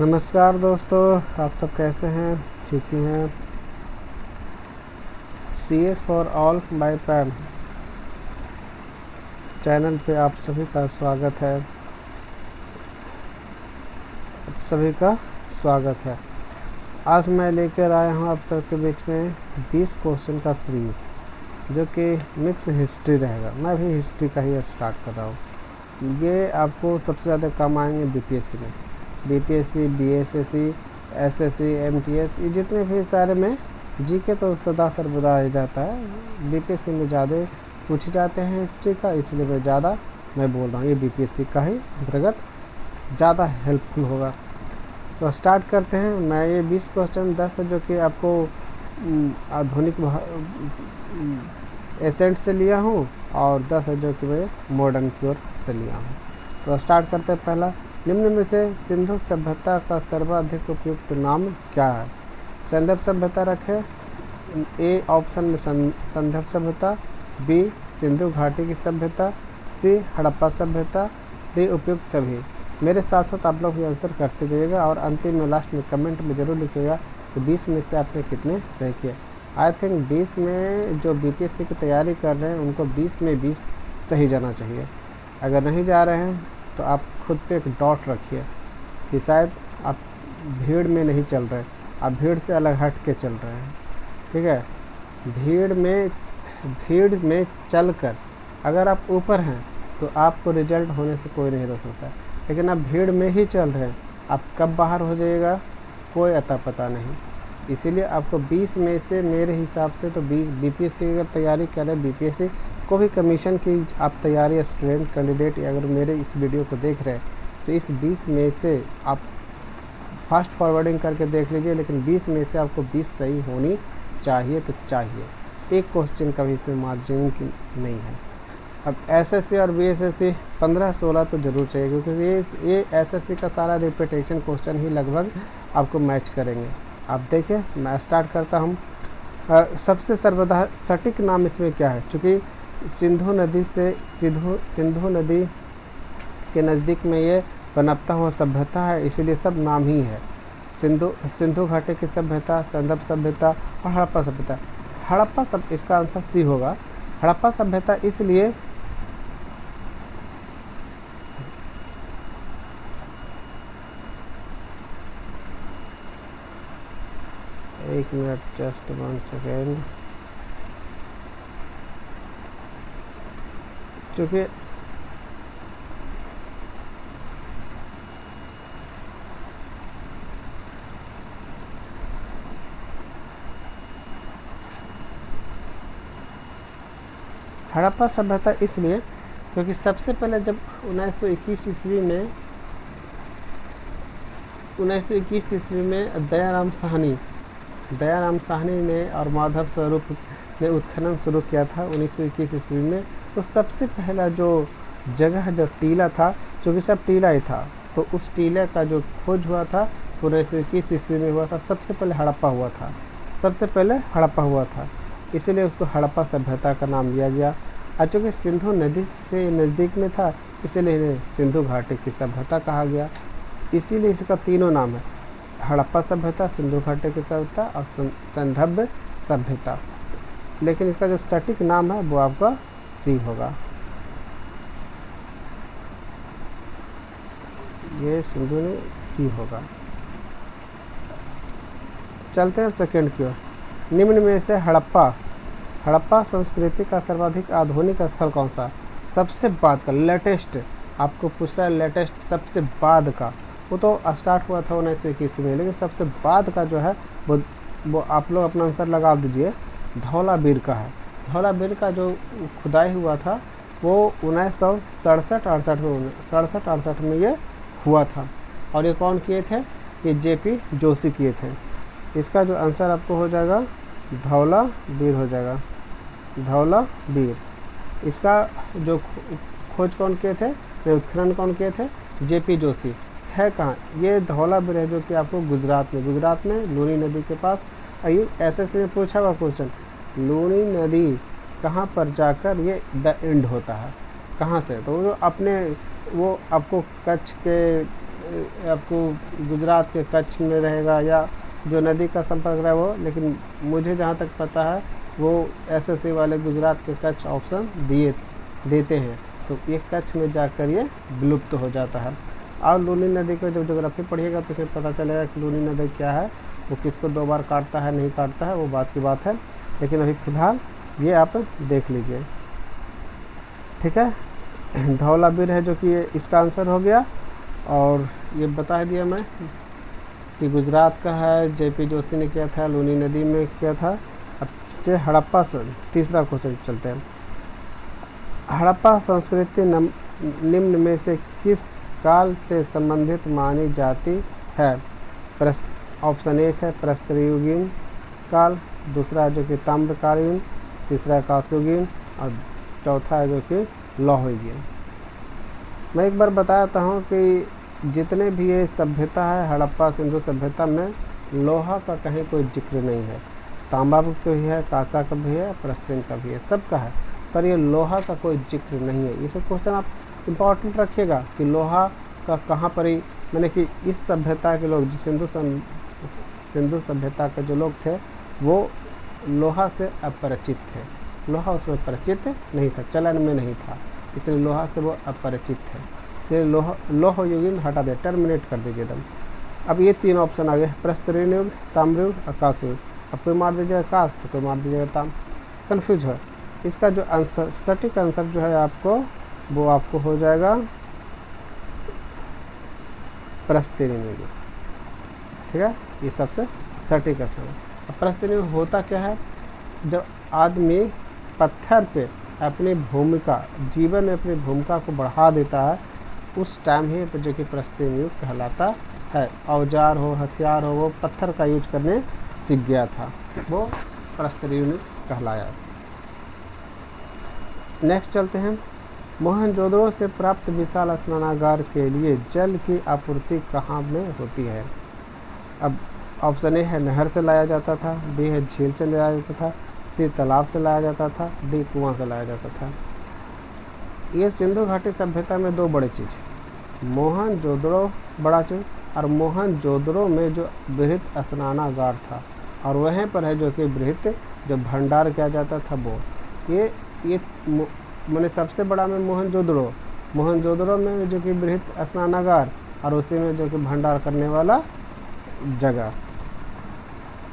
नमस्कार दोस्तों, आप सब कैसे हैं? ठीक ही हैं। CS for all by Pam channel पे आप सभी का स्वागत है। आज मैं लेकर आया हूँ आप सबके बीच में 20 क्वेश्चन का सीरीज़, जो कि मिक्स हिस्ट्री रहेगा। मैं भी हिस्ट्री का ही स्टार्ट कर रहा हूँ। ये आपको सबसे ज़्यादा काम आएंगे BPSC में। BPSC, BSSC, SSC, MTS, ये जितने भी सारे में जीके तो सदा सर्वदा ही जाता है। BPSC में ज़्यादा पूछे जाते हैं हिस्ट्री का, इसलिए मैं बोल रहा हूँ। ये BPSC का ही अंतर्गत ज़्यादा हेल्पफुल होगा। तो स्टार्ट करते हैं। मैं ये 20 क्वेश्चन 10 है जो कि आपको आधुनिक एसेंट से लिया हूँ, और 10 है जो कि मैं मॉडर्न की ओर से लिया हूँ। तो स्टार्ट करते हैं। पहला, निम्न में से सिंधु सभ्यता का सर्वाधिक उपयुक्त नाम क्या है? संदर्भ सभ्यता रखे। ए ऑप्शन में संदर्भ सभ्यता, बी सिंधु घाटी की सभ्यता, सी हड़प्पा सभ्यता, डी उपयुक्त सभी। मेरे साथ साथ आप लोग भी आंसर करते जाइएगा, और अंतिम में लास्ट में कमेंट में ज़रूर लिखिएगा कि 20 में से आपने कितने सही किए। आई थिंक 20 में जो BPSC की तैयारी कर रहे हैं उनको 20 में 20 सही जाना चाहिए। अगर नहीं जा रहे हैं तो आप खुद पे एक डॉट रखिए कि शायद आप भीड़ में नहीं चल रहे, आप भीड़ से अलग हट के चल रहे हैं। ठीक है, भीड़ में चलकर अगर आप ऊपर हैं तो आपको रिजल्ट होने से कोई नहीं रोक सकता। लेकिन आप भीड़ में ही चल रहे हैं, आप कब बाहर हो जाइएगा कोई अता पता नहीं। इसीलिए आपको 20 में से मेरे हिसाब से तो 20 BPSC की अगर तैयारी करें, BPSC को भी कमीशन की आप तैयारी स्टूडेंट कैंडिडेट अगर मेरे इस वीडियो को देख रहे हैं तो इस 20 में से आप फास्ट फॉरवर्डिंग करके देख लीजिए, लेकिन 20 में से आपको 20 सही होनी चाहिए तो चाहिए। एक क्वेश्चन का भी इसमें मार्जिन की नहीं है। अब SSC और BSSC 15-16 तो ज़रूर चाहिए, क्योंकि ये SSC का सारा रिपीटेशन क्वेश्चन ही लगभग आपको मैच करेंगे। आप देखिए, मैं स्टार्ट करता हूँ। सबसे सर्वदा सटीक नाम इसमें क्या है? चूँकि सिंधु नदी के नज़दीक में ये पनपता हुआ सभ्यता है, इसीलिए सब नाम ही है। सिंधु घाटी की सभ्यता, संदर्भ सभ्यता और हड़प्पा सभ्यता। इसका आंसर सी होगा। हड़प्पा सभ्यता इसलिए एक मिनट, जस्ट 1 सेकेंड। चूँकि हड़प्पा सभ्यता इसलिए क्योंकि सबसे पहले जब 1921 ईस्वी में दयाराम साहनी ने और माधव स्वरूप ने उत्खनन शुरू किया था 1921 ईस्वी में। तो सबसे पहला जो जगह, जो टीला था, क्योंकि सब टीला ही था, तो उस टीले का जो खोज हुआ था 1921 ईस्वी में हुआ था। सबसे पहले हड़प्पा हुआ था, इसीलिए उसको हड़प्पा सभ्यता का नाम दिया गया। और चूँकि सिंधु नदी से नज़दीक में था, इसीलिए इन्हें सिंधु घाटी की सभ्यता कहा गया। इसीलिए इसका तीनों नाम है: हड़प्पा सभ्यता, सिंधु घाटी की सभ्यता और संदर्भ सभ्यता। लेकिन इसका जो सटीक नाम है वो आपका सी होगा। ये सिंधु ने सी होगा। चलते हैं सेकंड की ओर। निम्न में से हड़प्पा संस्कृति का सर्वाधिक आधुनिक स्थल कौन सा? सबसे बाद का, लेटेस्ट आपको पूछ रहा है, लेटेस्ट सबसे बाद का। वो तो स्टार्ट हुआ था 1921 में, लेकिन सबसे बाद का जो है वो आप लोग अपना आंसर लगा दीजिए। धौलावीर का है। धौलावीर का जो खुदाई हुआ था वो 1967-68 में ये हुआ था। और ये कौन किए थे? ये JP जोशी किए थे। इसका जो आंसर आपको हो जाएगा धौलावीर हो जाएगा, धौलावीर। इसका जो खोज कौन किए थे, उत्खनन कौन किए थे? JP जोशी। है कहाँ? ये धौलावीर है, जो कि आपको गुजरात में लूनी नदी के पास। आइए, ऐसे में पूछा हुआ क्वेश्चन, लूनी नदी कहाँ पर जाकर ये द एंड होता है, कहाँ से? तो वो आपको कच्छ के आपको गुजरात के कच्छ में रहेगा या जो नदी का संपर्क रहा वो, लेकिन मुझे जहाँ तक पता है वो एसएससी वाले गुजरात के कच्छ ऑप्शन देते हैं, तो ये कच्छ में जाकर ये विलुप्त हो जाता है। और लूनी नदी को जब ज्योग्राफी पढ़िएगा तो इसमें पता चलेगा कि लूनी नदी क्या है, वो किसको 2 बार काटता है नहीं काटता है, वो बात की बात है, लेकिन अभी फ़िलहाल ये आप देख लीजिए। ठीक है, धौलावीर है जो कि ये इसका आंसर हो गया। और ये बता दिया मैं कि गुजरात का है, जेपी जोशी ने किया था, लूनी नदी में किया था। अब हड़प्पा से तीसरा क्वेश्चन चलते हैं। हड़प्पा संस्कृति निम्न में से किस काल से संबंधित मानी जाती है? ऑप्शन 1 है प्रस्तरयुगीन काल, दूसरा है जो कि ताम्रकालीन, तीसरा कांस्ययुगीन और चौथा है जो कि लौहयुगीन। मैं एक बार बताता हूँ कि जितने भी ये सभ्यता है हड़प्पा सिंधु सभ्यता में लोहा का कहीं कोई जिक्र नहीं है। तांबा का भी है, कांसा का भी है, प्रस्तरीन का भी है, सबका है, पर ये लोहा का कोई जिक्र नहीं है। ये सब क्वेश्चन आप इम्पोर्टेंट रखिएगा कि लोहा का कहाँ पर ही, मैंने कि इस सभ्यता के लोग सिंधु सभ्यता के जो लोग थे वो लोहा से अपरिचित थे, लोहा उसमें परिचित नहीं था, चलन में नहीं था, इसलिए लोहा से वो अपरिचित थे। इसलिए लौहयुगीन हटा दे, टर्मिनेट कर दीजिए एकदम। अब ये 3 ऑप्शन आ गए, प्रस्तरीन युग, ताम्रयुग और कांस्य युग। अब कोई मार दीजिएगा कांस तो कोई मार दीजिएगा ताम, कन्फ्यूज है। इसका जो आंसर सटीक आंसर जो है आपको वो आपको हो जाएगा प्रस्तरीन युग। ठीक है, ये सबसे सटीक आंसर है। अब प्रस्तरीन युग होता क्या है? जब आदमी पत्थर पे अपनी भूमिका, जीवन में अपनी भूमिका को बढ़ा देता है, उस टाइम ही जो कि प्रस्तरीन युग कहलाता है। औजार हो, हथियार हो, वो पत्थर का यूज करने सीख गया था, वो प्रस्तरीन युग कहलाया। नेक्स्ट चलते हैं। मोहनजोदड़ो से प्राप्त विशाल स्नानागार के लिए जल की आपूर्ति कहाँ में होती है? अब ऑप्शन ए है नहर से लाया जाता था, बी है झील से लाया जाता था, सी तालाब से लाया जाता था, डी कुआं से लाया जाता था। ये सिंधु घाटी सभ्यता में 2 बड़े चीज़, मोहनजोदड़ो बड़ा चीज़, और मोहनजोदड़ो में जो बृहत स्नानागार था, और वहीं पर है जो कि बृहत जो भंडार किया जाता था वो ये मैंने सबसे बड़ा में मोहनजोदड़ो में जो कि बृहत स्नानागार, और उसी में जो कि भंडार करने वाला जगह।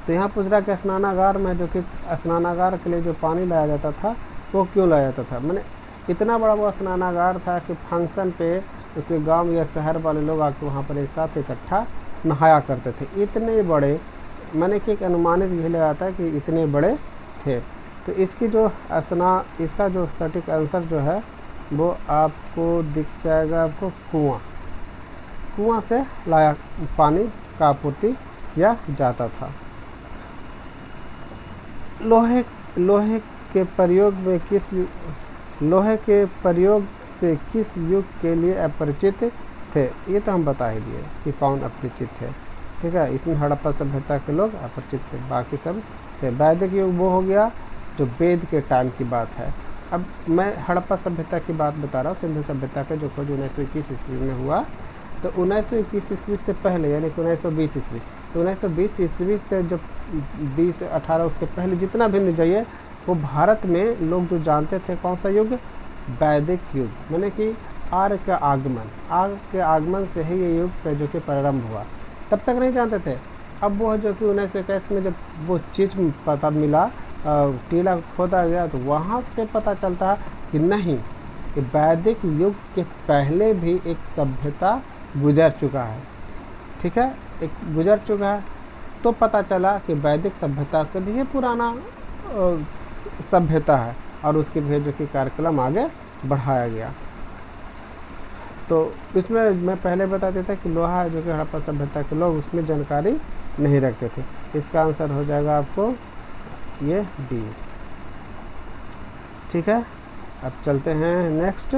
तो यहाँ पूछ रहा कि स्नानागार में जो कि स्नानागार के लिए जो पानी लाया जाता था वो क्यों लाया जाता था? मैंने इतना बड़ा वो स्नानागार था कि फंक्शन पे उसके गांव या शहर वाले लोग आकर वहाँ पर एक साथ इकट्ठा नहाया करते थे। इतने बड़े, मैंने कि एक अनुमानित यही लगाता है कि इतने बड़े थे। तो इसकी जो इसका जो सटीक आंसर जो है वो आपको दिख जाएगा, आपको कुआं से लाया पानी का आपूर्ति किया जाता था। लोहे के प्रयोग से किस युग के लिए अपरिचित थे? ये तो हम बता ही दिए कि कौन अपरिचित थे। ठीक है, इसमें हड़प्पा सभ्यता के लोग अपरिचित थे, बाकी सब थे। वैदिक युग वो हो गया जो वेद के टाइम की बात है। अब मैं हड़प्पा सभ्यता की बात बता रहा हूँ, सिंधु सभ्यता का जो खोज 1921 ईस्वी में हुआ। तो 1921 ईस्वी से पहले यानी कि 1920 ईस्वी, तो 1920 ईस्वी से जब 2018 उसके पहले जितना भी जाइए वो भारत में लोग जो जानते थे कौन सा युग? वैदिक युग, माने कि आर्य के आगमन से ही ये युग जो कि प्रारंभ हुआ। तब तक नहीं जानते थे। अब वो जो कि 1921 में जब वो चीज़ पता मिला, टीला खोदा गया, तो वहाँ से पता चलता है कि नहीं, कि वैदिक युग के पहले भी एक सभ्यता गुजर चुका है। ठीक है, एक गुजर चुका है, तो पता चला कि वैदिक सभ्यता से भी ये पुराना सभ्यता है, और उसके भी जो कि कार्यक्रम आगे बढ़ाया गया। तो इसमें मैं पहले बता देता कि लोहा जो कि हड़प्पा सभ्यता के लोग उसमें जानकारी नहीं रखते थे। इसका आंसर हो जाएगा आपको ये डी। ठीक है, अब चलते हैं नेक्स्ट।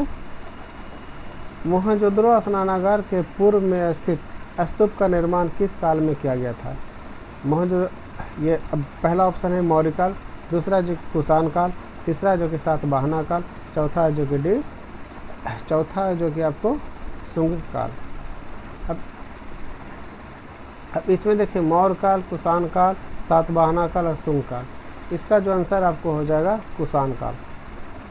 मोहनजोदड़ो स्नानागार के पूर्व में स्थित स्तूप का निर्माण किस काल में किया गया था? ये अब पहला ऑप्शन है मौर्य काल, दूसरा जो कुषाण काल, तीसरा जो कि सातवाहना काल, चौथा जो कि आपको शुंग काल। अब अब इसमें देखिए मौर्य काल, कुषाण काल, सातवाहना काल और शुंग काल। इसका जो आंसर आपको हो जाएगा कुषाण काल।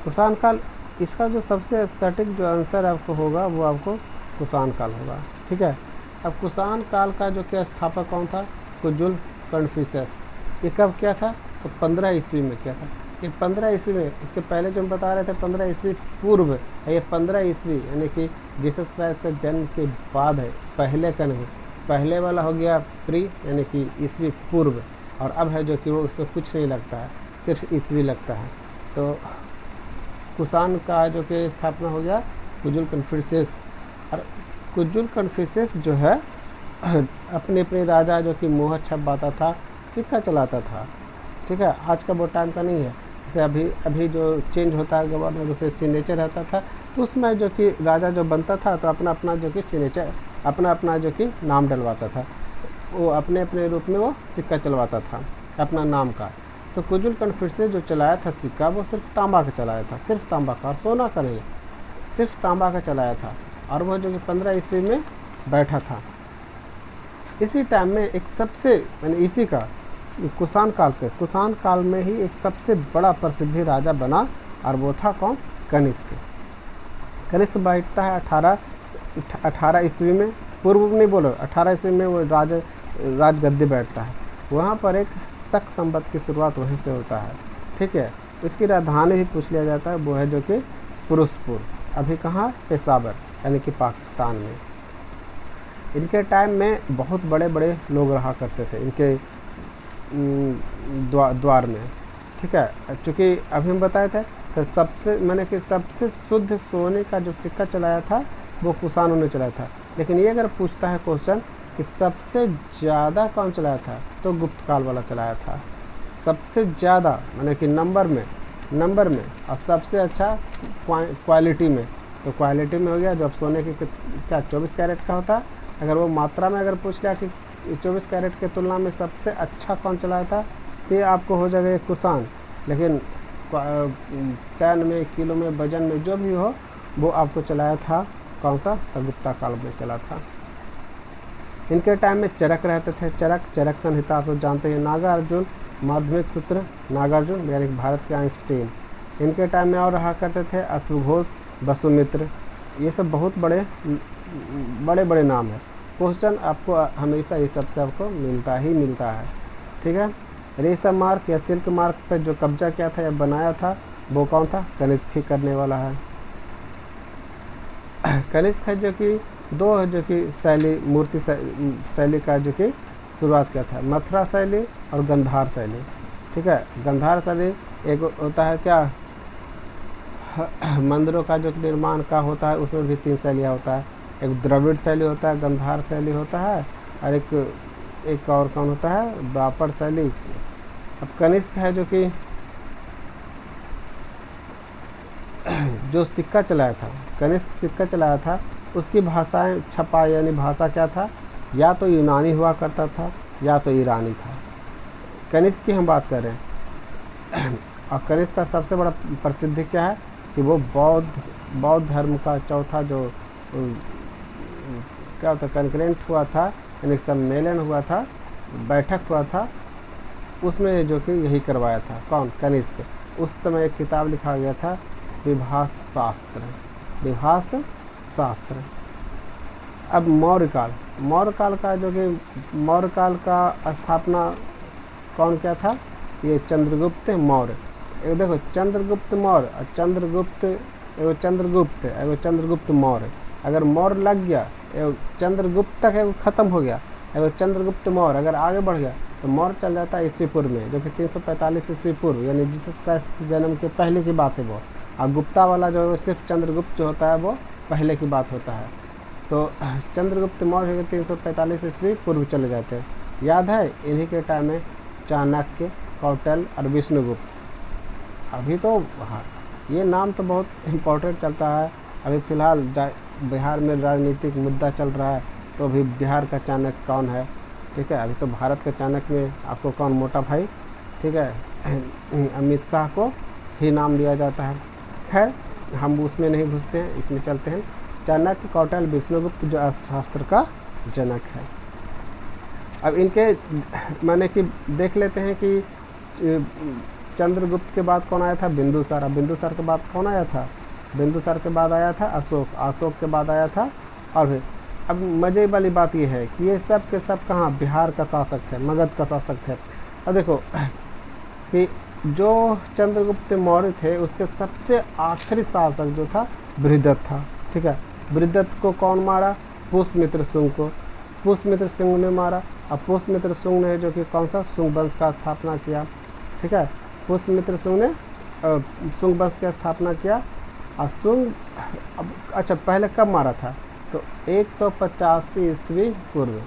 कुषाण काल, इसका जो सबसे सटीक जो आंसर आपको होगा वो आपको कुषाण काल होगा। ठीक है। अब कुषाण काल का जो क्या स्थापक कौन था? कुजुल कन्फ्यूशस। ये कब किया था? तो 15 ईस्वी में किया था। ये 15 ईस्वी में, इसके पहले जो हम बता रहे थे 15 ईस्वी पूर्व, ये 15 ईस्वी यानी कि जीसस क्राइस्ट का जन्म के बाद है, पहले का नहीं। पहले वाला हो गया प्री यानी कि ईस्वी पूर्व, और अब है जो कि वो उसमें कुछ नहीं लगता है, सिर्फ ईस्वी लगता है। तो कुषाण का जो कि स्थापना हो गया कुजुल कन्फ्यूशस। और कुजुल कन्फ्यूशस जो है अपने अपने राजा जो कि मोहर छपवाता था, सिक्का चलाता था। ठीक है। आज का वो टाइम का नहीं है। जैसे अभी जो चेंज होता है गवर्नर, फिर सिग्नेचर रहता था, तो उसमें जो कि राजा जो बनता था तो अपना अपना जो कि सिग्नेचर, अपना अपना जो कि नाम डलवाता था, वो अपने अपने रूप में वो सिक्का चलवाता था अपना नाम का। तो कुजुल कन्फ्यूशस जो चलाया था सिक्का, वो सिर्फ तांबा का चलाया था, सिर्फ तांबा का, और सोना का नहीं, सिर्फ तांबा का चलाया था। और वो जो कि 15 ईस्वी में बैठा था। इसी टाइम में एक सबसे यानी इसी का कुषाण कुषाण काल में ही एक सबसे बड़ा प्रसिद्धि राजा बना, और वो था कौन? कनिष्क। कनिष्क बैठता है 18 ईस्वी में, पूर्व नहीं बोलो, 18 ईस्वी में वो राजगद्दी बैठता है। वहाँ पर एक शक संवत की शुरुआत वहीं से होता है। ठीक है। इसकी राजधानी भी पूछ लिया जाता है, वो है जो कि फिरोजपुर, अभी कहाँ? पेशावर यानी कि पाकिस्तान में। इनके टाइम में बहुत बड़े बड़े लोग रहा करते थे इनके द्वार में। ठीक है। चूँकि अभी हम बताए थे तो सबसे शुद्ध सोने का जो सिक्का चलाया था वो कुषाणों ने चलाया था। लेकिन ये अगर पूछता है क्वेश्चन कि सबसे ज़्यादा कौन चलाया था, तो गुप्त काल वाला चलाया था सबसे ज़्यादा, माने कि नंबर में, और सबसे अच्छा क्वालिटी में। तो क्वालिटी में हो गया जो अब सोने के क्या 24 कैरेट का होता है। अगर वो मात्रा में अगर पूछ लिया कि 24 कैरेट के तुलना में सबसे अच्छा कौन चलाया था, तो ये आपको हो जाएगा कुषाण। लेकिन टन में, किलो में, वजन में जो भी हो, वो आपको चलाया था कौन सा? तो गुप्ता काल में चला था। इनके टाइम में चरक रहते थे। चरक संहिता आप लोग जानते हैं। नागार्जुन, माध्यमिक सूत्र नागार्जुन यानी भारत के आइंस्टीन। इनके टाइम में और रहा करते थे अश्वघोष, वसुमित्र। ये सब बहुत बड़े बड़े नाम है। क्वेश्चन आपको हमेशा ये सबसे आपको मिलता है। ठीक है। रेशम मार्ग या सिल्क मार्ग पर जो कब्जा किया था या बनाया था, वो कौन था? कनिष्क ही करने वाला है। कनिष्क है जो कि दो जो कि मूर्ति शैली का जो कि शुरुआत किया था, मथुरा शैली और गंधार शैली। ठीक है। गंधार शैली एक होता है क्या, मंदिरों का जो निर्माण का होता है, उसमें भी 3 शैलियाँ होता है। एक द्रविड़ शैली होता है, गंधार शैली होता है, और एक और कौन होता है? द्वापर शैली। अब कनिष्क है जो कि जो सिक्का चलाया था, कनिष्क सिक्का चलाया था, उसकी भाषाएं छपा यानी भाषा क्या था? या तो यूनानी हुआ करता था या तो ईरानी था। कनिष्क की हम बात कर रहे हैं। और कनिष्क का सबसे बड़ा प्रसिद्धि क्या है कि वो बौद्ध धर्म का चौथा जो क्या होता कॉन्क्लेव हुआ था, यानी सम्मेलन हुआ था, बैठक हुआ था, उसमें जो कि यही करवाया था कौन? कनिष्क। उस समय एक किताब लिखा गया था विभाष शास्त्र। अब मौर्य काल का जो कि मौर्य काल का स्थापना कौन किया था? ये चंद्रगुप्त मौर्य। एक देखो चंद्रगुप्त मौर्य और चंद्रगुप्त मौर्य। अगर मौर्य लग गया, चंद्रगुप्त तक है ख़त्म हो गया, अगर चंद्रगुप्त मौर्य अगर आगे बढ़ गया तो मौर्य चल जाता है ईस्वी पूर्व में, जो कि 345 ईस्वी पूर्व यानी जीसस क्राइस्ट के जन्म के पहले की बात है वो। और गुप्ता वाला जो सिर्फ चंद्रगुप्त जो होता है वो पहले की बात होता है। तो चंद्रगुप्त मौर्य 345 ईस्वी पूर्व चले जाते हैं। याद है इन्हीं के टाइम में चाणक्य, कौटिल्य और विष्णुगुप्त। अभी तो हाँ, ये नाम तो बहुत इम्पोर्टेंट चलता है। अभी फ़िलहाल बिहार में राजनीतिक मुद्दा चल रहा है, तो अभी बिहार का चाणक्य कौन है? ठीक है। अभी तो भारत के चाणक्य में आपको कौन? मोटा भाई, ठीक है, अमित शाह को ही नाम लिया जाता है। खैर हम उसमें नहीं घुसते हैं, इसमें चलते हैं। चाणक्य, कौटिल्य, विष्णुगुप्त जो अर्थशास्त्र का जनक है। अब इनके माने कि देख लेते हैं कि चंद्रगुप्त के बाद कौन आया था, बिंदुसार। अब बिंदुसार के बाद कौन आया था, बिंदुसार के बाद आया था अशोक, अशोक के बाद आया था और फिर अब मज़े वाली बात ये है कि ये सब के सब कहाँ, बिहार का शासक थे, मगध का शासक थे। अब देखो कि जो चंद्रगुप्त मौर्य थे उसके सबसे आखिरी शासक जो था बृहदत्त था, ठीक है। बृहदत्त को कौन मारा, पुष्यमित्र शुंग को, पुष्यमित्र शुंग ने मारा। अब पुष्यमित्र शुंग ने जो कि कौन सा, शुंग वंश का स्थापना किया, ठीक है। पुष्यमित्र शुंग ने शुंग वंश की स्थापना किया। और शुंग अच्छा पहले कब मारा था, तो 185 ईस्वी पूर्व।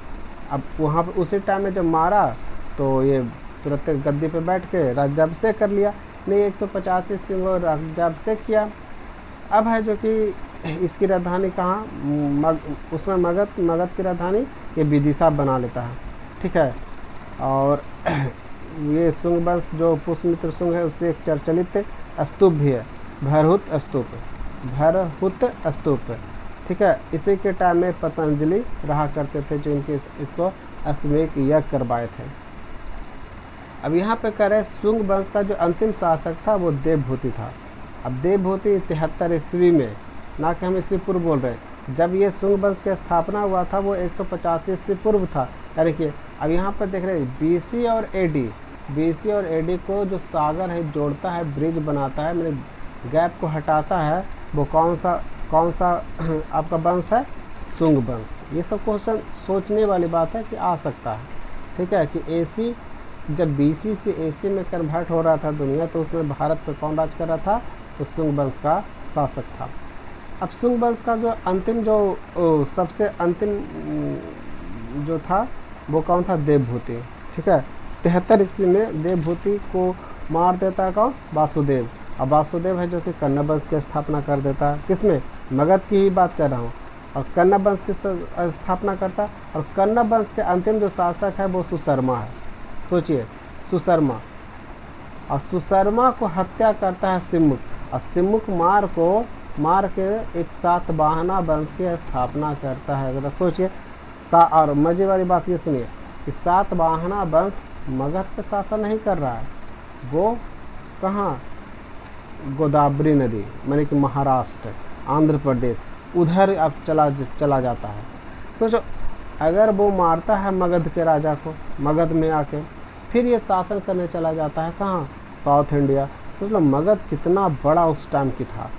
अब वहाँ पर उसी टाइम में जब मारा तो ये तुरंत गद्दी पे बैठ के राज्याभिषेक कर लिया। नहीं, 185 ईस्वी में राज्याभिषेक किया। अब है जो कि इसकी राजधानी कहाँ, उसमें मगध की राजधानी ये विदिशा बना लेता है, ठीक है। और ये शुंग वंश जो पुष्यमित्र शुंग है उससे एक चर्चित स्तूप भी है, भरहुत स्तूप, ठीक है। इसी के टाइम में पतंजलि रहा करते थे जो इनके इसको अश्वमेध यज्ञ करवाए थे। अब यहाँ पे कह रहे शुंग वंश का जो अंतिम शासक था वो देवभूति था। अब देवभूति 73 ईस्वी में, ना कि हम ईस्वी पूर्व बोल रहे हैं, जब ये शुंग वंश की स्थापना हुआ था वो 185 ईस्वी पूर्व था। देखिए अब यहाँ पर देख रहे हैं बीसी और एडी को जो सागर है जोड़ता है, ब्रिज बनाता है, मैंने गैप को हटाता है, वो कौन सा आपका वंश है, शुंग वंश। ये सब क्वेश्चन सोचने वाली बात है कि आ सकता है, ठीक है। कि एसी जब बीसी से एसी में कन्वर्ट हो रहा था दुनिया, तो उसमें भारत पर कौन राज कर रहा था, तो शुंग वंश का शासक था। अब शुंग वंश का जो अंतिम सबसे अंतिम जो था वो कौन था, देवभूति, ठीक है। 73 ईस्वी में देवभूति को मार देता है कौन, वासुदेव। अब वासुदेव है जो कि कन्नड़ वंश की स्थापना कर देता है, किसमें, मगध की ही बात कर रहा हूँ, और कन्नड़ वंश की स्थापना करता है। और कन्नड़ वंश के अंतिम जो शासक है वो सुशर्मा है, सोचिए सुशर्मा। और सुशर्मा को हत्या करता है सिमुक, और सिमुक मार के एक सातवाहना वंश की स्थापना करता है। ज़रा सोचिए। और मजे वाली बात ये सुनिए कि सातवाहना वंश मगध पे शासन नहीं कर रहा है, वो कहाँ, गोदावरी नदी माने कि महाराष्ट्र, आंध्र प्रदेश, उधर अब चला जाता है। सोचो अगर वो मारता है मगध के राजा को, मगध में आके फिर ये शासन करने चला जाता है कहाँ, साउथ इंडिया। सोच लो मगध कितना बड़ा उस टाइम की था।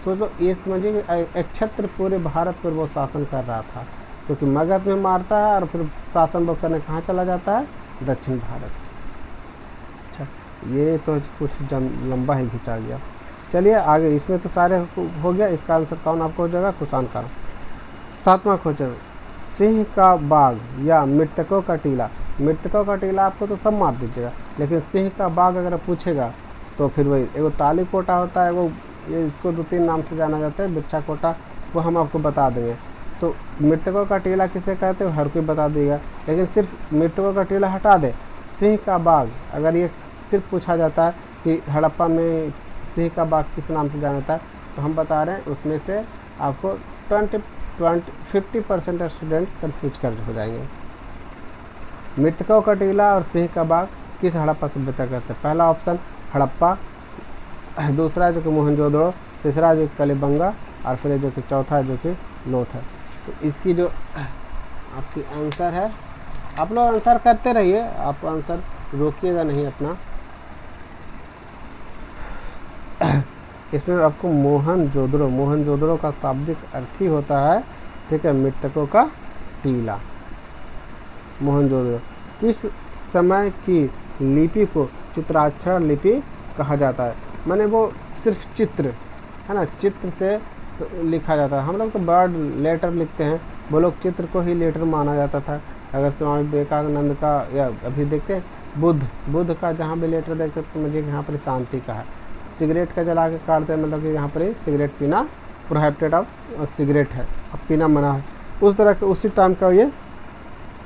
सोच लो ये समझिए कि एक क्षेत्र पूरे भारत पर वो शासन कर रहा था, क्योंकि मगध में मारता है और फिर शासन वो करने कहाँ चला जाता है, दक्षिण भारत। अच्छा ये तो कुछ लंबा ही खिंचा गया। चलिए आगे, इसमें तो सारे हो गया। इसका आंसर कौन आपको हो जाएगा, कुषाण का। 7वां क्वेश्चन, सिंह का बाग या मृतकों का टीला। मृतकों का टीला आपको तो सब मार दीजिएगा, लेकिन सिंह का बाग अगर पूछेगा तो फिर वही एगो ताली कोटा होता है, वो ये इसको 2-3 नाम से जाना जाता है, बिच्छा कोटा, वो हम आपको बता देंगे। तो मृतकों का टीला किसे कहते हैं हर कोई बता देगा, लेकिन सिर्फ मृतकों का टीला हटा दे, सिंह का बाग अगर ये सिर्फ पूछा जाता है कि हड़प्पा में सिंह का बाग किस नाम से जाना जाता है, तो हम बता रहे हैं उसमें से आपको 50% स्टूडेंट कन्फ्यूज कर हो जाएंगे। मृतकों का टीला और सिंह का बाग किस हड़प्पा सभ्यता करते हैं, पहला ऑप्शन हड़प्पा, दूसरा जो कि मोहनजोदड़ो, तीसरा जो कि कलिबंगा, और फिर जो कि चौथा जो कि लोथ है। तो इसकी जो आपकी आंसर है, आप लोग आंसर करते रहिए, आप आंसर रोकिएगा नहीं अपना। इसमें आपको मोहनजोदड़ो का शाब्दिक अर्थ ही होता है, ठीक है, मृतकों का टीला। मोहनजोदड़ो किस समय की लिपि को चित्राक्षर लिपि कहा जाता है, माने वो सिर्फ चित्र है ना, चित्र से लिखा जाता है। हम लोग तो वर्ड लेटर लिखते हैं, वो लोग चित्र को ही लेटर माना जाता था। अगर स्वामी विवेकानंद का या अभी देखते हैं बुद्ध का जहाँ भी लेटर देखते तो समझिए कि यहाँ पर शांति का है। सिगरेट का जला के काटते हैं, मतलब कि यहाँ पर सिगरेट पीना प्रोहिबिटेड ऑफ सिगरेट है, अब पीना मना है। उस तरह के उसी टाइम का ये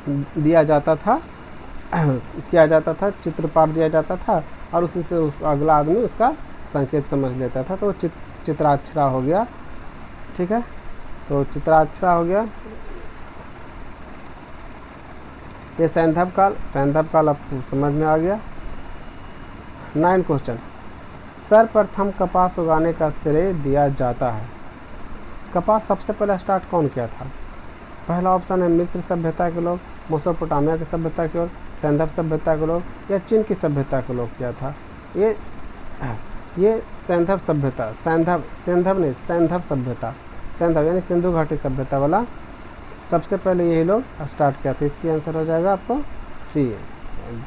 दिया जाता था, किया जाता था, चित्र पाठ दिया जाता था, और उसी से उस अगला आदमी उसका संकेत समझ लेता था, तो चित्राक्षरा हो गया, ठीक है। तो चित्राक्षरा हो गया। ये सैंधव काल आपको समझ में आ गया। 9 क्वेश्चन, सर्वप्रथम कपास उगाने का श्रेय दिया जाता है। कपास सबसे पहले स्टार्ट कौन किया था? पहला ऑप्शन है मिस्र सभ्यता के लोग, मेसोपोटामिया की सभ्यता की ओर, सैंधव सभ्यता के लोग, या चीन की सभ्यता के लोग किया था। ये सैंधव सभ्यता, सैंधव सभ्यता, सैंधव यानी सिंधु घाटी सभ्यता वाला सबसे पहले यही लोग स्टार्ट किया था। इसकी आंसर हो जाएगा आपको सी।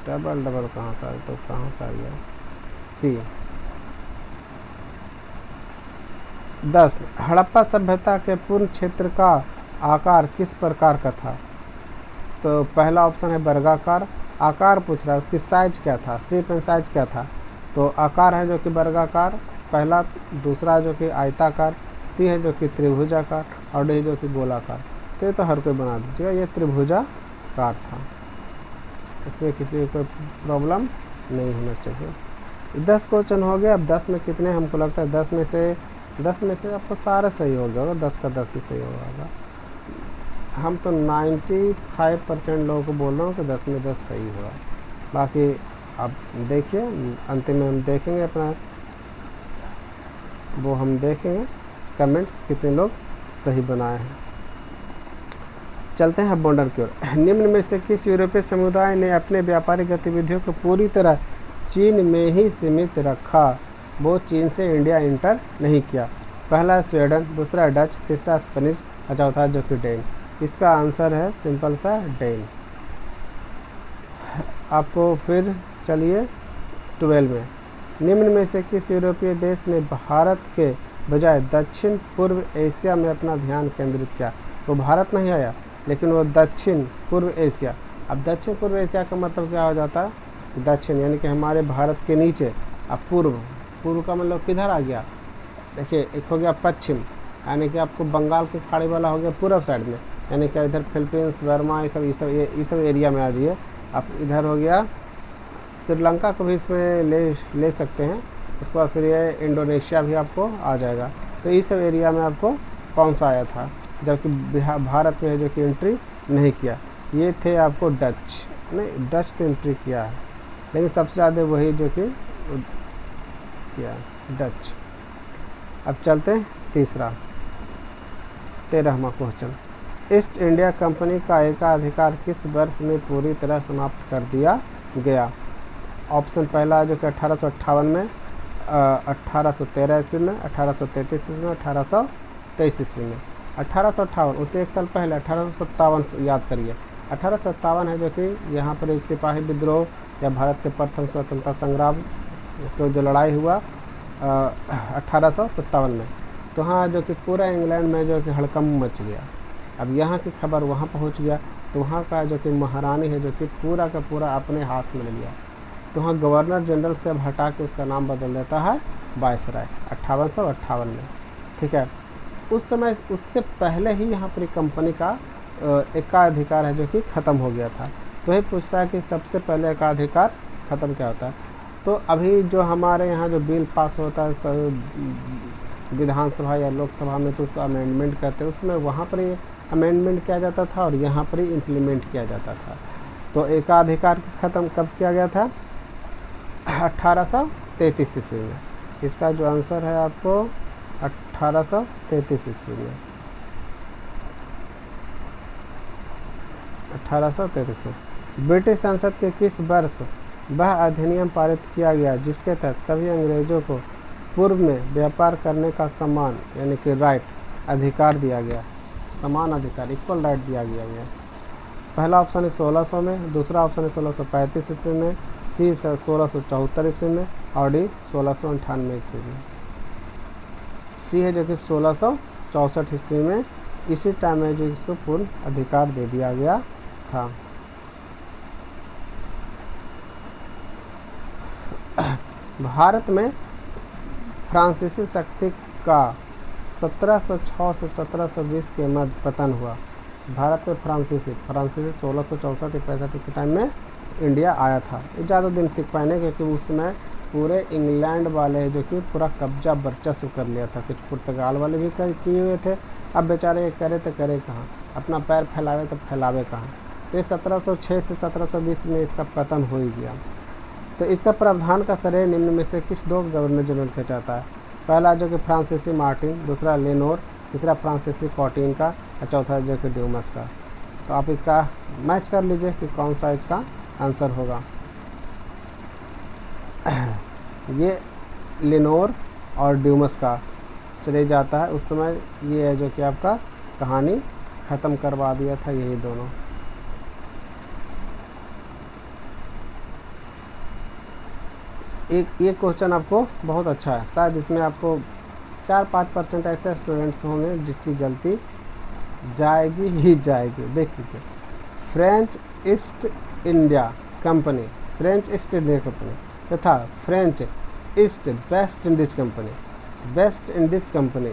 डबल कहाँ से तो कहाँ से आ गया सी। 10, हड़प्पा सभ्यता के पूर्ण क्षेत्र का आकार किस प्रकार का था? तो पहला ऑप्शन है वर्गाकार। आकार पूछ रहा है, उसकी साइज क्या था, शेप एंड साइज क्या था? तो आकार है जो कि वर्गाकार पहला, दूसरा जो कि आयताकार, सी है जो कि त्रिभुजाकार, और डी जो कि गोलाकार। तो ये तो हर कोई बना दीजिएगा, ये त्रिभुजाकार था, इसमें किसी को प्रॉब्लम नहीं होना चाहिए। 10 क्वेश्चन हो गया। अब 10 में कितने हमको लगता है 10 में से आपको सारे सही हो गया होगा, 10 का 10 ही सही होगा। हम तो 95% लोगों को बोल रहा हूँ कि 10 में 10 सही होगा। बाकी आप देखिए, अंतिम में हम देखेंगे अपना वो हम देखेंगे कमेंट कितने लोग सही बनाए हैं। चलते हैं बॉर्डर की ओर। निम्न में से किस यूरोपीय समुदाय ने अपने व्यापारिक गतिविधियों को पूरी तरह चीन में ही सीमित रखा? वो चीन से इंडिया इंटर नहीं किया। पहला स्वीडन, दूसरा डच, तीसरा स्पेनिश और चौथा जो कि डेन। इसका आंसर है सिंपल सा डेन। आपको फिर चलिए 12 में, निम्न में से किस यूरोपीय देश ने भारत के बजाय दक्षिण पूर्व एशिया में अपना ध्यान केंद्रित किया? वो भारत नहीं आया, लेकिन वो दक्षिण पूर्व एशिया। अब दक्षिण पूर्व एशिया का मतलब क्या हो जाता है? दक्षिण यानी कि हमारे भारत के नीचे। अब पूर्व का मतलब किधर आ गया? देखिए, एक हो गया पश्चिम, यानी कि आपको बंगाल की खाड़ी वाला हो गया पूर्व साइड में, यानी कि इधर फिलीपींस, बर्मा, ये सब एरिया में आ जाइए। अब इधर हो गया श्रीलंका को भी इसमें ले सकते हैं। उसके बाद फिर ये इंडोनेशिया भी आपको आ जाएगा। तो इस सब एरिया में आपको कौन सा आया था, जबकि भारत में है जो कि एंट्री नहीं किया? ये थे आपको डच तो एंट्री किया है, लेकिन सबसे ज़्यादा वही जो कि किया डच। अब चलते हैं तीसरा 13वां क्वेश्चन। ईस्ट इंडिया कंपनी का एकाधिकार किस वर्ष में पूरी तरह समाप्त कर दिया गया? ऑप्शन पहला जो कि 1858 में, 1813 ईस्वी में, 1833 ईस्वी में, 1823 ईस्वी में। 1858 उससे एक साल पहले 1857 याद करिए। 1857 है जो कि यहाँ पर सिपाही विद्रोह या भारत के प्रथम स्वतंत्रता संग्राम तो जो लड़ाई हुआ 1857 में। तो हाँ, जो कि पूरा इंग्लैंड में जो कि हड़कंप मच गया। अब यहाँ की खबर वहाँ पहुँच गया, तो वहाँ का जो कि महारानी है जो कि पूरा का पूरा अपने हाथ में ले लिया। तो वहाँ गवर्नर जनरल से अब हटा के उसका नाम बदल देता है वायसराय 1858 में। ठीक है, उस समय उससे पहले ही यहाँ पर कंपनी का एकाधिकार है जो कि ख़त्म हो गया था। तो ये पूछता है कि सबसे पहले एकाधिकार ख़त्म क्या होता है? तो अभी जो हमारे यहाँ जो बिल पास होता है विधानसभा या लोकसभा में, तो उसको अमेंडमेंट कहते हैं। उसमें वहाँ पर ही अमेंडमेंट किया जाता था और यहाँ पर ही इम्प्लीमेंट किया जाता था। तो एकाधिकार किस ख़त्म कब किया गया था? 1833 ईस्वी में। इसका जो आंसर है आपको 1833 ईस्वी में, 1833 में। ब्रिटिश संसद के किस वर्ष वह अधिनियम पारित किया गया जिसके तहत सभी अंग्रेजों को पूर्व में व्यापार करने का समान यानी कि राइट अधिकार दिया गया? समान अधिकार, इक्वल राइट दिया गया। पहला ऑप्शन है 1600 में, दूसरा ऑप्शन है 1635 ईस्वी में, सी 1674 ईस्वी में, और डी 1698 ईस्वी में। सी है जो कि 1664 ईस्वी में, इसी टाइम में जो इसको पूर्ण अधिकार दे दिया गया था। भारत में फ्रांसीसी शक्ति का 1706 से 1720 के मध्य पतन हुआ। भारत में फ्रांसीसी 1664-65 के टाइम में इंडिया आया था। ये ज़्यादा दिन टिक पाने क्योंकि उस समय पूरे इंग्लैंड वाले जो कि पूरा कब्जा वर्चस्व कर लिया था। कुछ पुर्तगाल वाले भी किए हुए थे। अब बेचारे करे तो करे कहाँ, अपना पैर फैलावे तो फैलावे कहाँ। तो ये 1706 से 1720 में इसका पतन हो ही गया। तो इसका प्रावधान का श्रेय निम्न में से किस दो गवर्नर जनरल को जाता है? पहला जो कि फ्रांसीसी मार्टिन, दूसरा लेनोर, तीसरा फ्रांसीसी कॉटिन का और चौथा जो कि ड्यूमस का। तो आप इसका मैच कर लीजिए कि कौन सा इसका आंसर होगा। ये लेनोर और ड्यूमस का श्रेय जाता है। उस समय ये है जो कि आपका कहानी ख़त्म करवा दिया था यही दोनों। एक ये क्वेश्चन आपको बहुत अच्छा है, शायद इसमें आपको 4-5% ऐसे स्टूडेंट्स होंगे जिसकी गलती जाएगी ही जाएगी। देख लीजिए, French East India Company, French East India Company तथा French East West Indies Company, West Indies Company,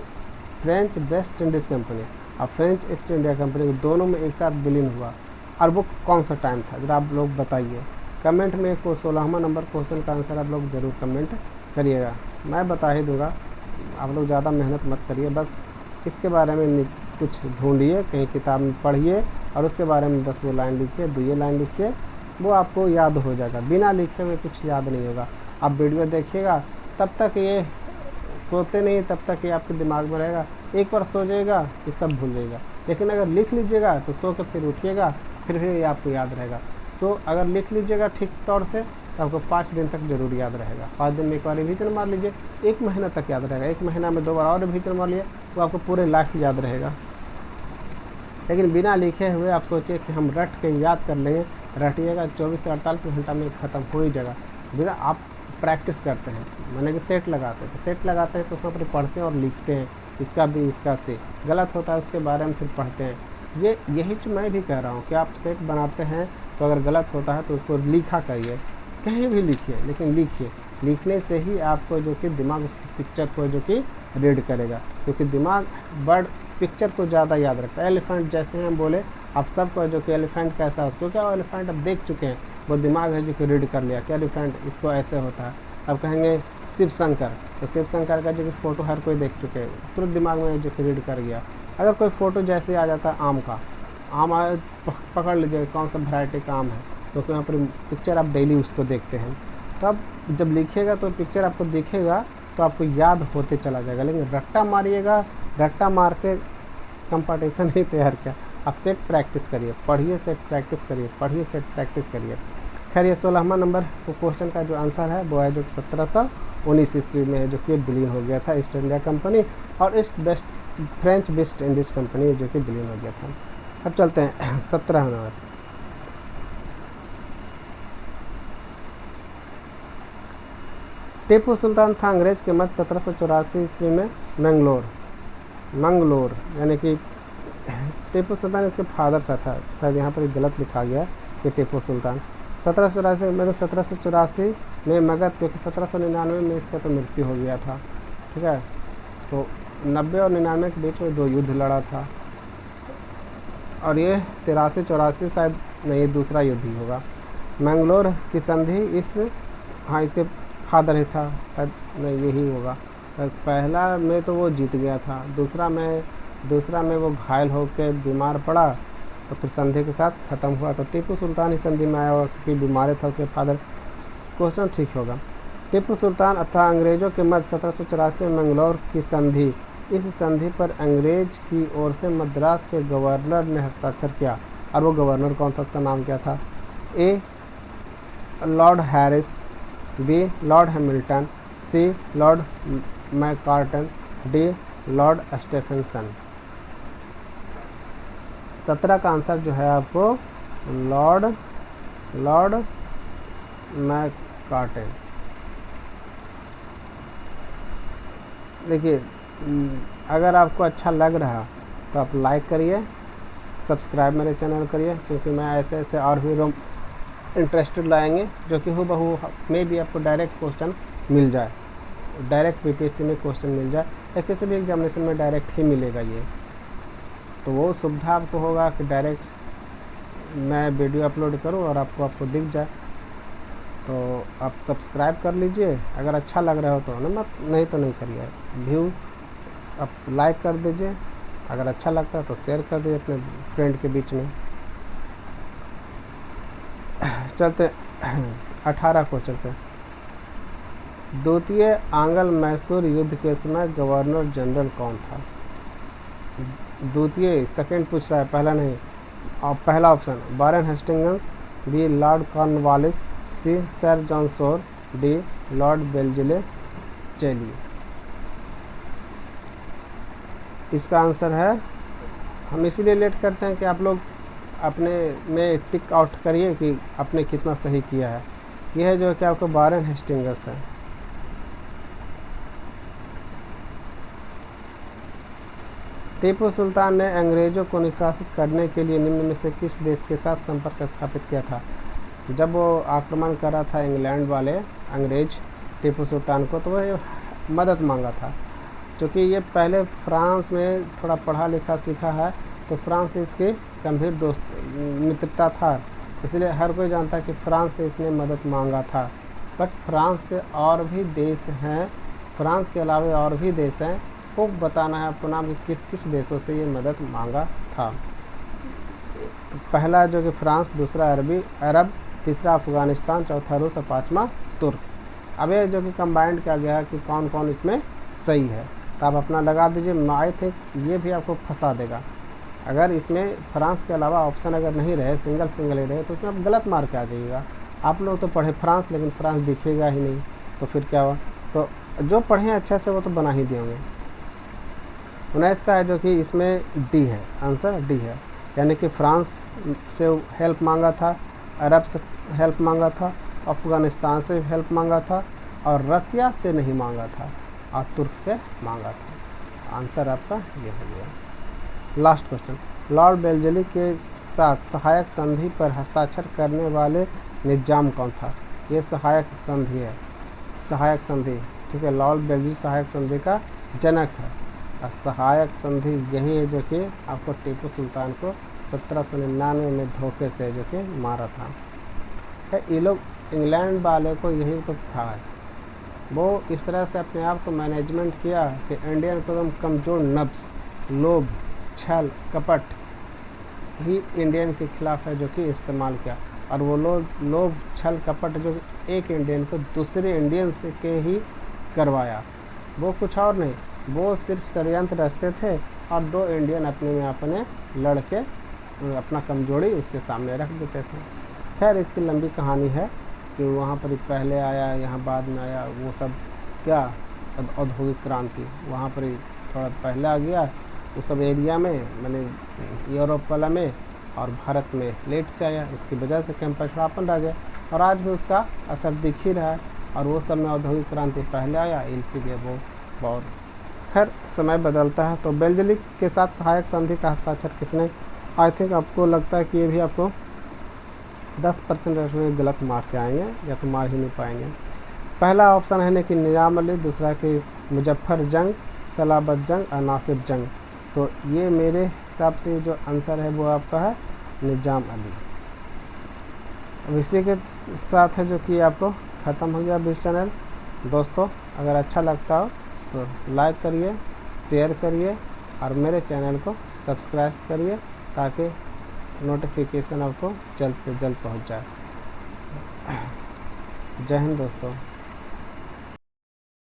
French West Indies Company और फ्रेंच ईस्ट इंडिया कंपनी दोनों में एक साथ विलीन हुआ, और वो कौन सा टाइम था जरा आप लोग बताइए। कमेंट में 16वां नंबर क्वेश्चन का आंसर आप लोग ज़रूर कमेंट करिएगा, मैं बता ही दूंगा। आप लोग ज़्यादा मेहनत मत करिए, बस इसके बारे में कुछ ढूंढिए, कहीं किताब में पढ़िए और उसके बारे में 10 लाइन लिखिए, 2 लाइन लिखिए, वो आपको याद हो जाएगा। बिना लिखे हुए कुछ याद नहीं होगा। आप वीडियो देखिएगा, तब तक ये सोते नहीं, तब तक ये आपके दिमाग में रहेगा। एक बार सो जाएगा ये सब भूल जाएगा, लेकिन अगर लिख लीजिएगा तो सो कर फिर उठिएगा, फिर ये आपको याद रहेगा। सो अगर लिख लीजिएगा ठीक तौर से तो आपको 5 दिन तक ज़रूर याद रहेगा। 5 दिन में एक बार रिवीजन मार लीजिए, 1 महीना तक याद रहेगा। 1 महीना में 2 बार और रिवीजन मार लिए तो आपको पूरे लाइफ याद रहेगा। लेकिन बिना लिखे हुए आप सोचिए कि हम रट के याद कर लेंगे, रटिएगा 24 से 48 घंटा में ख़त्म हो ही जाएगा। बिना आप प्रैक्टिस करते हैं, मैंने कि सेट लगाते हैं, तो सेट लगाते हैं तो उसमें पर पढ़ते हैं और लिखते हैं, इसका भी इसका से गलत होता है उसके बारे में फिर पढ़ते हैं। यही जो मैं भी कह रहा हूँ कि आप सेट बनाते हैं तो अगर गलत होता है तो उसको लिखा करिए, कहीं भी लिखिए, लेकिन लिखिए। लिखने से ही आपको जो कि दिमाग उस पिक्चर को जो कि रीड करेगा, क्योंकि दिमाग बर्ड पिक्चर को ज़्यादा याद रखता है। एलिफेंट जैसे हम बोले, आप सबको जो कि एलिफेंट कैसा हो, क्योंकि वो एलिफेंट अब देख चुके हैं, वो दिमाग है जो कि रीड कर लिया कि एलिफेंट इसको ऐसे होता है। अब कहेंगे शिव शंकर, तो शिव शंकर का जो कि फ़ोटो हर कोई देख चुके हैं, तुरंत दिमाग में जो कि रीड कर गया। अगर कोई फ़ोटो जैसे आ जाता है आम का, आम पकड़ लीजिए कौन सा वैरायटी का आम है, क्योंकि वहाँ पर पिक्चर आप डेली उसको देखते हैं, तब जब लिखिएगा तो पिक्चर आपको दिखेगा तो आपको याद होते चला जाएगा। लेकिन रट्टा मारिएगा, रट्टा मार के कंपटीशन ही तैयार किया। आप सेट प्रैक्टिस करिए, पढ़िए, सेट प्रैक्टिस करिए, पढ़िए, सेट प्रैक्टिस करिए। खैर ये 16वां नंबर क्वेश्चन का जो आंसर है वो है जो 1719 ईस्वी में है, जो कि विलीन हो गया था ईस्ट इंडिया कंपनी और east west French West Indies company जो कि विलीन हो गया था। अब चलते हैं 17 नंबर। टीपू सुल्तान था अंग्रेज के मध्य 1784 ईस्वी में मंगलोर यानी कि टीपू सुल्तान इसके फादर सा था, शायद यहाँ पर गलत लिखा गया कि टीपू सुल्तान 1784 मतलब 1784 में मगध, क्योंकि 1799 में इसका तो मृत्यु हो गया था। ठीक है, तो 90 और 99 के बीच में 2 युद्ध लड़ा था, और ये 83-84 शायद नहीं, दूसरा युद्ध ही होगा। मैंगलोर की संधि इसके फादर ही था शायद, नहीं यही होगा। पहला में तो वो जीत गया था, दूसरा में वो घायल होकर बीमार पड़ा, तो फिर संधि के साथ ख़त्म हुआ। तो टीपू सुल्तान ही संधि में आया, क्योंकि बीमार था उसके फादर। क्वेश्चन ठीक होगा। टीपू सुल्तान अथवा अंग्रेज़ों के मध्य 1784 में मैंगलोर की संधि, इस संधि पर अंग्रेज की ओर से मद्रास के गवर्नर ने हस्ताक्षर किया, और वो गवर्नर कौन था, उसका नाम क्या था? A Lord Harris, B Lord Hamilton, C Lord Macartney, D Lord Stephenson. 17 का आंसर जो है आपको लॉर्ड मैककार्टन। देखिए, अगर आपको अच्छा लग रहा तो आप लाइक करिए, सब्सक्राइब मेरे चैनल करिए, क्योंकि मैं ऐसे और भी इंटरेस्टेड लाएंगे जो कि हूबहू में भी आपको डायरेक्ट क्वेश्चन मिल जाए, डायरेक्ट पीपीएससी में क्वेश्चन मिल जाए, या किसी भी एग्जामिनेशन में डायरेक्ट ही मिलेगा ये। तो वो सुविधा आपको होगा कि डायरेक्ट मैं वीडियो अपलोड करूं और आपको दिख जाए। तो आप सब्सक्राइब कर लीजिए अगर अच्छा लग रहा हो तो, ना मत नहीं तो नहीं करिए। व्यू आप लाइक कर दीजिए, अगर अच्छा लगता है तो शेयर कर दीजिए अपने फ्रेंड के बीच में। चलते 18 क्वेश्चन पे। द्वितीय आंग्ल मैसूर युद्ध के समय गवर्नर जनरल कौन था? द्वितीय सेकंड पूछ रहा है, पहला नहीं। और पहला option Warren Hastings, B Lord Cornwallis, C Sir John Shore, D Lord Wellesley. इसका आंसर है, हम इसीलिए लेट करते हैं कि आप लोग अपने में टिक आउट करिए कि आपने कितना सही किया है। यह है जो कि आपको वारेन हेस्टिंग्स है। टीपू सुल्तान ने अंग्रेजों को निष्कासित करने के लिए निम्न में से किस देश के साथ संपर्क स्थापित किया था? जब वो आक्रमण कर रहा था इंग्लैंड वाले अंग्रेज टीपू सुल्तान को, तो वह मदद मांगा था। क्योंकि ये पहले फ्रांस में थोड़ा पढ़ा लिखा सीखा है, तो फ्रांस से इसकी गंभीर मित्रता था, इसलिए हर कोई जानता है कि फ्रांस से इसने मदद मांगा था। बट फ्रांस से और भी देश हैं, फ्रांस के अलावा और भी देश हैं, को बताना है आपको नाम कि किस किस देशों से ये मदद मांगा था। पहला जो कि फ्रांस, दूसरा अरब, तीसरा अफगानिस्तान, चौथा रूस और पाँचवा तुर्क। अब ये जो कि कंबाइंड किया गया कि कौन कौन इसमें सही है, तो आप अपना लगा दीजिए। आई थिंक ये भी आपको फंसा देगा। अगर इसमें फ्रांस के अलावा ऑप्शन अगर नहीं रहे, सिंगल ही रहे, तो उसमें आप गलत मार्क आ जाइएगा। आप लोग तो पढ़े फ्रांस, लेकिन फ्रांस दिखेगा ही नहीं, तो फिर क्या हुआ? तो जो पढ़े अच्छे से वो तो बना ही देंगे। 19 का है जो कि इसमें डी है, आंसर डी है। यानी कि फ्रांस से हेल्प मांगा था, अरब से हेल्प मांगा था, अफ़गानिस्तान से हेल्प मांगा था, और रसिया से नहीं मांगा था, और तुर्क से मांगा था। आंसर आपका ये हो गया। लास्ट क्वेश्चन, लॉर्ड बेल्जली के साथ सहायक संधि पर हस्ताक्षर करने वाले निजाम कौन था? ये सहायक संधि है, सहायक संधि, ठीक है। लॉर्ड बेल्जली सहायक संधि का जनक है। और सहायक संधि यही है जो कि आपको टीपू सुल्तान को 1799 में धोखे से जो कि मारा था। ये लोग इंग्लैंड वाले को यही तो था, वो इस तरह से अपने आप को मैनेजमेंट किया कि इंडियन को एकदम कमज़ोर नब्स, लोभ, छल, कपट ही इंडियन के खिलाफ है जो कि इस्तेमाल किया। और वो लोभ, छल, कपट जो एक इंडियन को दूसरे इंडियन से के ही करवाया, वो कुछ और नहीं, वो सिर्फ षड्यंत्र रचते थे और दो इंडियन अपने में अपने लड़के अपना कमजोरी उसके सामने रख देते थे। खैर इसकी लंबी कहानी है कि वहाँ पर पहले आया, यहाँ बाद में आया, वो सब क्या औद्योगिक क्रांति, वहाँ पर थोड़ा पहले आ गया, वो सब एरिया में मैंने यूरोप वाला में, और भारत में लेट से आया, इसकी वजह से कैंपसरापन रह गया, और आज भी उसका असर दिख ही रहा है। और वो सब में औद्योगिक क्रांति पहले आया, इसीलिए वो बहुत, खैर समय बदलता है। तो बेल्जली के साथ सहायक संधि का हस्ताक्षर किसने? आई थिंक आपको लगता है कि ये भी आपको 10% में गलत मार के आएंगे, या तो मार ही नहीं पाएंगे। पहला ऑप्शन है कि निजाम अली, दूसरा कि मुजफ्फर जंग, सलाबत जंग और नासिर जंग। तो ये मेरे हिसाब से जो आंसर है वो आपका है निजाम अली। अब इसी के साथ है जो कि आपको ख़त्म हो गया 20 चैनल। दोस्तों अगर अच्छा लगता हो तो लाइक करिए, शेयर करिए और मेरे चैनल को सब्सक्राइब करिए ताकि नोटिफिकेशन आपको जल्द से जल्द पहुंच जाए। जय हिंद दोस्तों।